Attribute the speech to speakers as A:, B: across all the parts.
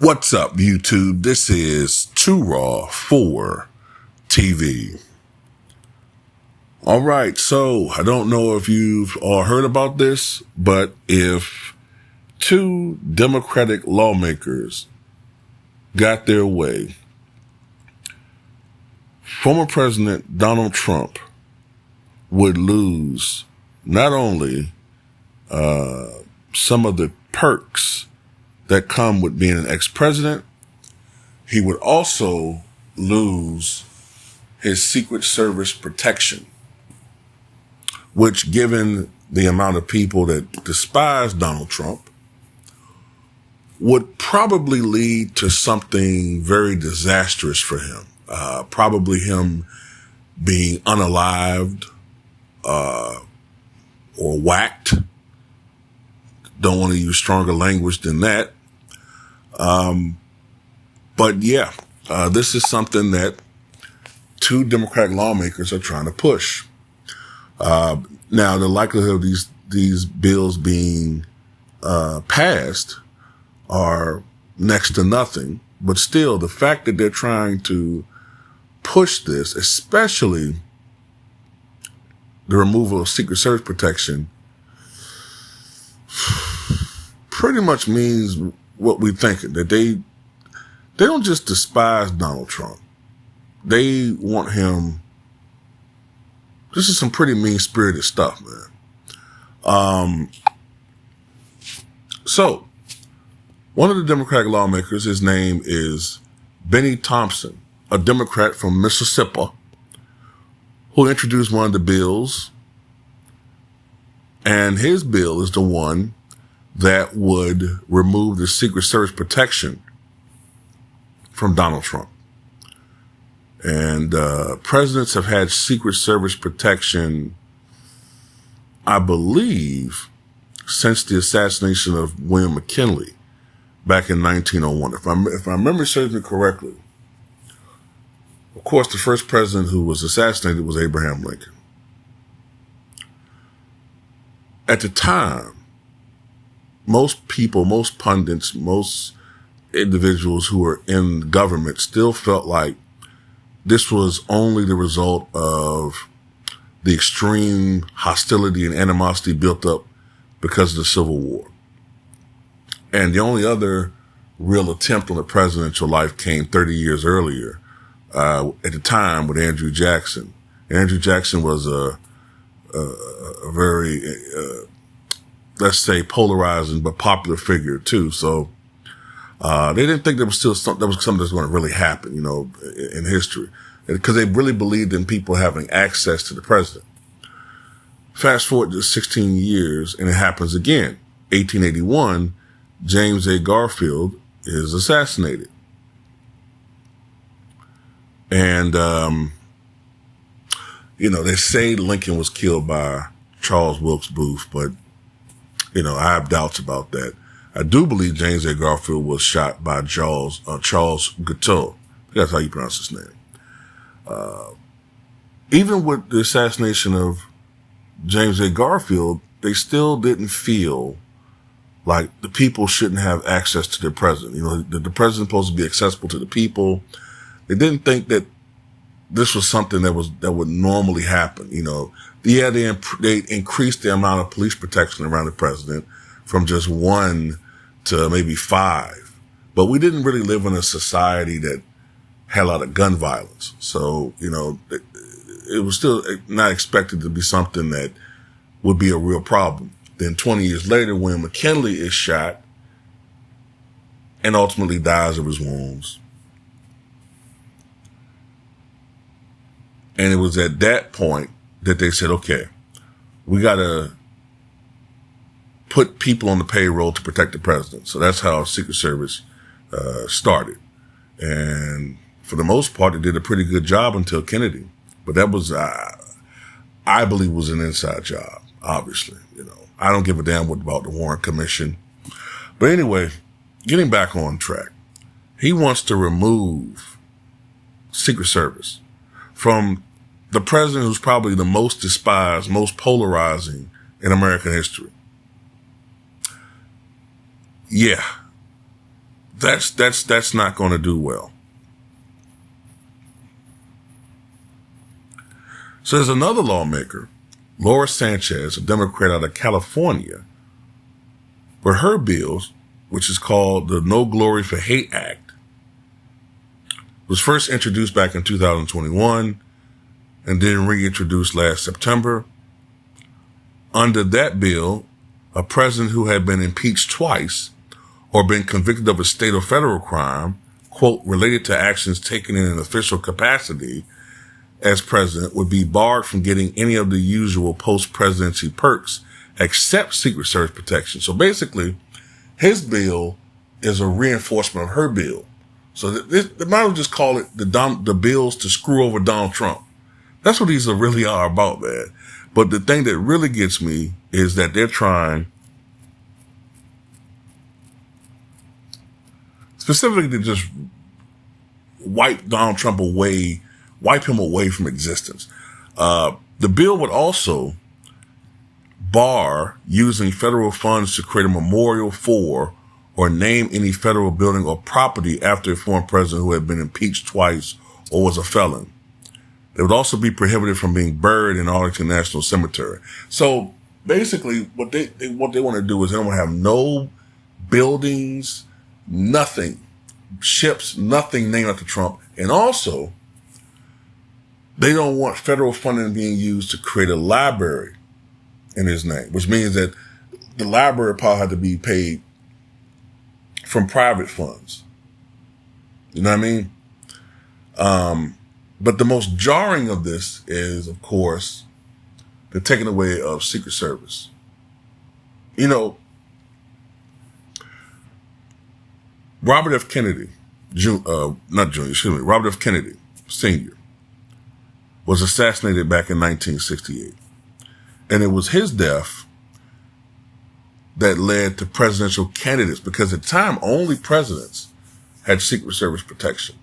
A: What's up, YouTube? This is Too Raw for TV. All right, so I don't know if you've all heard about this, but if two Democratic lawmakers got their way, former President Donald Trump would lose not only some of the perks that come with being an ex-president, he would also lose his Secret Service protection, which, given the amount of people that despise Donald Trump, would probably lead to something very disastrous for him. Probably him being unalived or whacked. Don't want to use stronger language than that. But yeah, this is something that two Democratic lawmakers are trying to push. Now, the likelihood of these bills being passed are next to nothing. But still, the fact that they're trying to push this, especially the removal of Secret Service protection, pretty much means what we're thinking, that they don't just despise Donald Trump. They want him. This is some pretty mean-spirited stuff, man. So, one of the Democratic lawmakers, his name is Benny Thompson, a Democrat from Mississippi, who introduced one of the bills. And his bill is the one that would remove the Secret Service protection from Donald Trump. And presidents have had Secret Service protection, I believe, since the assassination of William McKinley back in 1901. If my memory serves me correctly, of course, the first president who was assassinated was Abraham Lincoln. At the time, most people, most pundits, most individuals who were in government still felt like this was only the result of the extreme hostility and animosity built up because of the Civil War. And the only other real attempt on the presidential life came 30 years earlier, at the time with Andrew Jackson. Andrew Jackson was a very, let's say, polarizing but popular figure too. So they didn't think there was still something that was going to really happen, in history, because they really believed in people having access to the president. Fast forward to 16 years, and it happens again. 1881, James A. Garfield is assassinated, and they say Lincoln was killed by Charles Wilkes Booth, but I have doubts about that. I do believe James A. Garfield was shot by Charles Guiteau. That's how you pronounce his name. Even with the assassination of James A. Garfield, they still didn't feel like the people shouldn't have access to their president. The president's supposed to be accessible to the people. They didn't think that this was something that would normally happen. They increased the amount of police protection around the president from just 1 to maybe 5. But we didn't really live in a society that had a lot of gun violence. So, it was still not expected to be something that would be a real problem. Then 20 years later, when McKinley is shot and ultimately dies of his wounds. And it was at that point that they said, okay, we got to put people on the payroll to protect the president. So that's how Secret Service started. And for the most part, they did a pretty good job until Kennedy. But that was, I believe, was an inside job, obviously. I don't give a damn about the Warren Commission. But anyway, getting back on track, he wants to remove Secret Service from the president who's probably the most despised, most polarizing in American history. Yeah, That's not going to do well. So there's another lawmaker, Laura Sanchez, a Democrat out of California, where her bills, which is called the No Glory for Hate Act, was first introduced back in 2021 and then reintroduced last September. Under that bill, a president who had been impeached twice or been convicted of a state or federal crime, quote, related to actions taken in an official capacity as president, would be barred from getting any of the usual post-presidency perks except Secret Service protection. So basically, his bill is a reinforcement of her bill. So they might as well just call it the bills to screw over Donald Trump. That's what these really are about, man. But the thing that really gets me is that they're trying specifically to just wipe Donald Trump away, wipe him away from existence. The bill would also bar using federal funds to create a memorial for or name any federal building or property after a former president who had been impeached twice or was a felon. They would also be prohibited from being buried in Arlington National Cemetery. So basically what they want to do is they don't want to have no buildings, nothing, ships, nothing named after Trump. And also, they don't want federal funding being used to create a library in his name, which means that the library probably had to be paid from private funds. You know what I mean? But the most jarring of this is, of course, the taking away of Secret Service. You know, Robert F. Kennedy, Robert F. Kennedy Sr. was assassinated back in 1968. And it was his death that led to presidential candidates, because at the time, only presidents had Secret Service protection.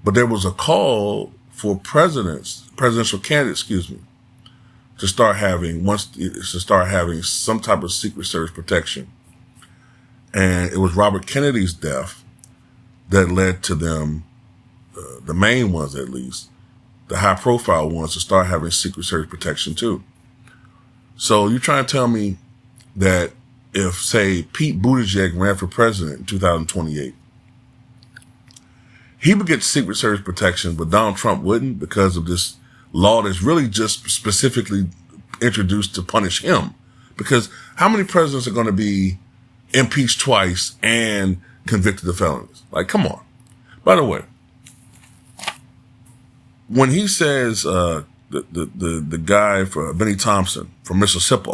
A: But there was a call for presidential candidates, to start having some type of Secret Service protection. And it was Robert Kennedy's death that led to them, the main ones at least, the high profile ones, to start having Secret Service protection too. So you're trying to tell me that if, say, Pete Buttigieg ran for president in 2028, he would get Secret Service protection, but Donald Trump wouldn't, because of this law that's really just specifically introduced to punish him. Because how many presidents are going to be impeached twice and convicted of felonies? Like, come on. By the way, when he says, the guy for Benny Thompson from Mississippi,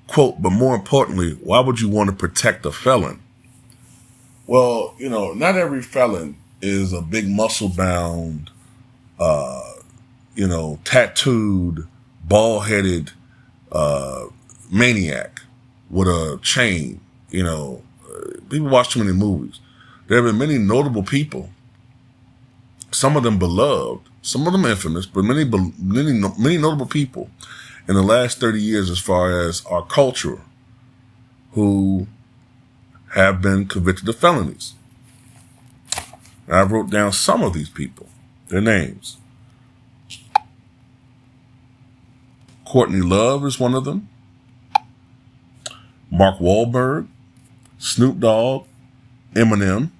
A: quote, but more importantly, why would you want to protect a felon? Well, you know, not every felon is a big muscle-bound, tattooed, bald-headed maniac with a chain. You know, people watch too many movies. There have been many notable people, some of them beloved, some of them infamous, but many notable people in the last 30 years as far as our culture who have been convicted of felonies. And I wrote down some of these people, their names. Courtney Love is one of them. Mark Wahlberg, Snoop Dogg, Eminem,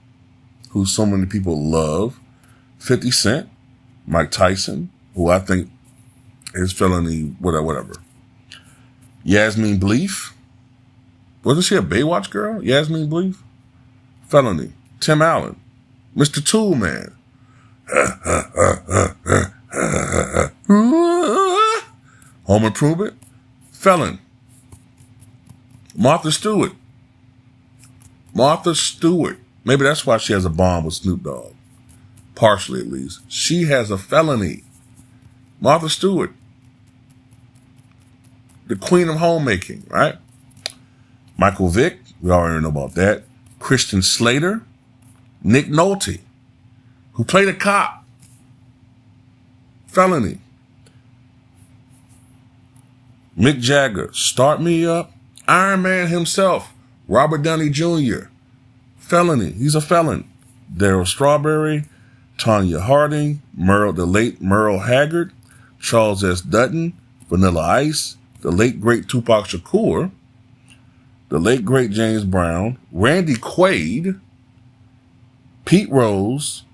A: who so many people love, 50 Cent, Mike Tyson, who I think is felony, whatever. Yasmin Bleeth. Wasn't she a Baywatch girl? Yasmin Bleeth? Felony. Tim Allen. Mr. Toolman. Home Improvement. Felon. Martha Stewart. Maybe that's why she has a bond with Snoop Dogg. Partially, at least. She has a felony. Martha Stewart. The queen of homemaking, right? Michael Vick. We already know about that. Christian Slater. Nick Nolte, who played a cop. Felony. Mick Jagger. Start Me Up. Iron Man himself. Robert Downey Jr. felony. He's a felon. Darryl Strawberry, Tanya Harding, the late Merle Haggard, Charles S. Dutton, Vanilla Ice, the late great Tupac Shakur, the late great James Brown, Randy Quaid, Pete Rose,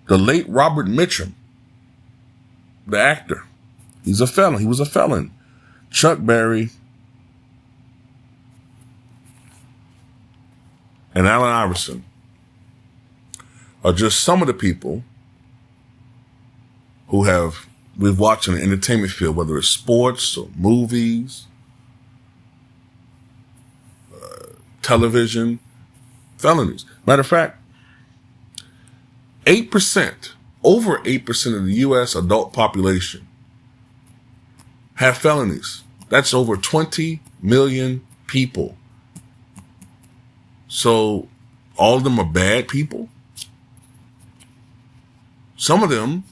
A: the late Robert Mitchum, the actor. He's a felon. He was a felon. Chuck Berry, and Allen Iverson are just some of the people who we've watched in the entertainment field, whether it's sports or movies, television, felonies. Matter of fact, 8%, over 8% of the U.S. adult population have felonies. That's over 20 million people. So all of them are bad people. Some of them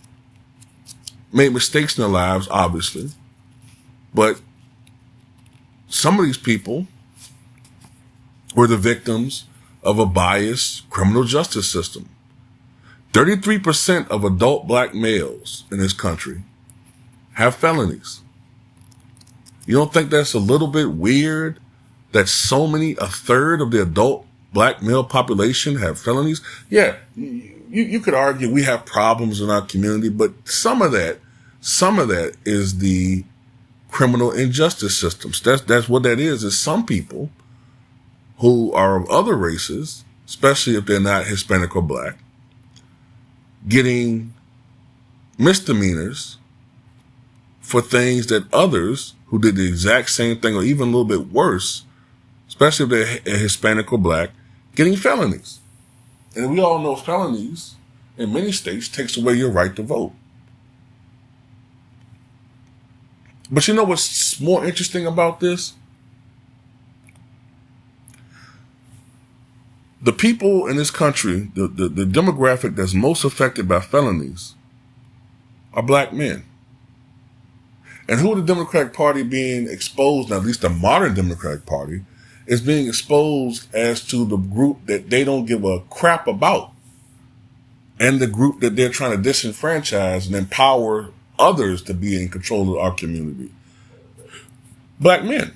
A: made mistakes in their lives, obviously, but some of these people were the victims of a biased criminal justice system. 33% of adult black males in this country have felonies. You don't think that's a little bit weird that a third of the adult black male population have felonies? Yeah, you could argue we have problems in our community, but some of that is the criminal injustice systems. That's what that is some people who are of other races, especially if they're not Hispanic or black, getting misdemeanors for things that others who did the exact same thing or even a little bit worse, especially if they're Hispanic or black, getting felonies. And we all know felonies in many states takes away your right to vote. But you know what's more interesting about this? The people in this country, the demographic that's most affected by felonies are black men. And who the Democratic Party being exposed, now at least the modern Democratic Party, is being exposed as to the group that they don't give a crap about. And the group that they're trying to disenfranchise and empower others to be in control of our community. Black men.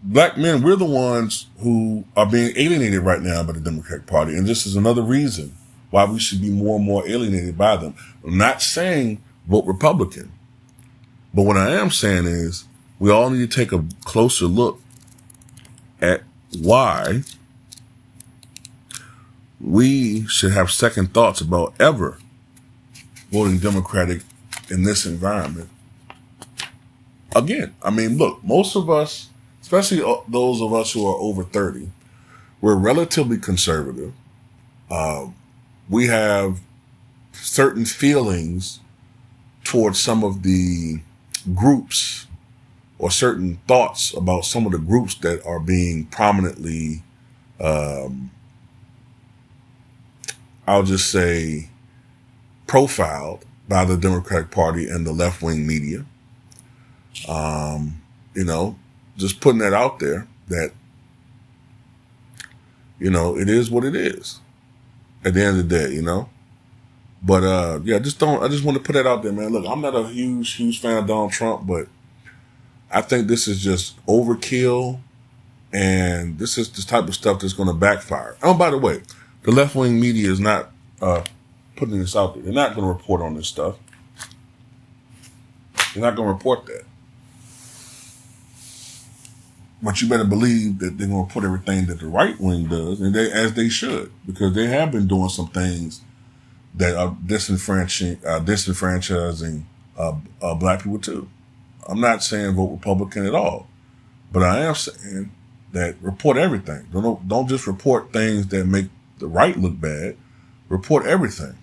A: Black men, we're the ones who are being alienated right now by the Democratic Party. And this is another reason why we should be more and more alienated by them. I'm not saying vote Republican. But what I am saying is we all need to take a closer look at why we should have second thoughts about ever voting Democratic in this environment. Again, I mean, look, most of us, especially those of us who are over 30, we're relatively conservative. We have certain feelings towards some of the groups or certain thoughts about some of the groups that are being prominently, I'll just say, profiled by the Democratic Party and the left-wing media. Just putting that out there that, it is what it is at the end of the day, But, I just want to put that out there, man. Look, I'm not a huge fan of Donald Trump, but I think this is just overkill, and this is the type of stuff that's going to backfire. Oh, by the way, the left-wing media is not putting this out there. They're not going to report on this stuff. They're not going to report that. But you better believe that they're going to put everything that the right wing does, and as they should, because they have been doing some things that are disenfranchising black people too. I'm not saying vote Republican at all, but I am saying that report everything. Don't just report things that make the right look bad. Report everything.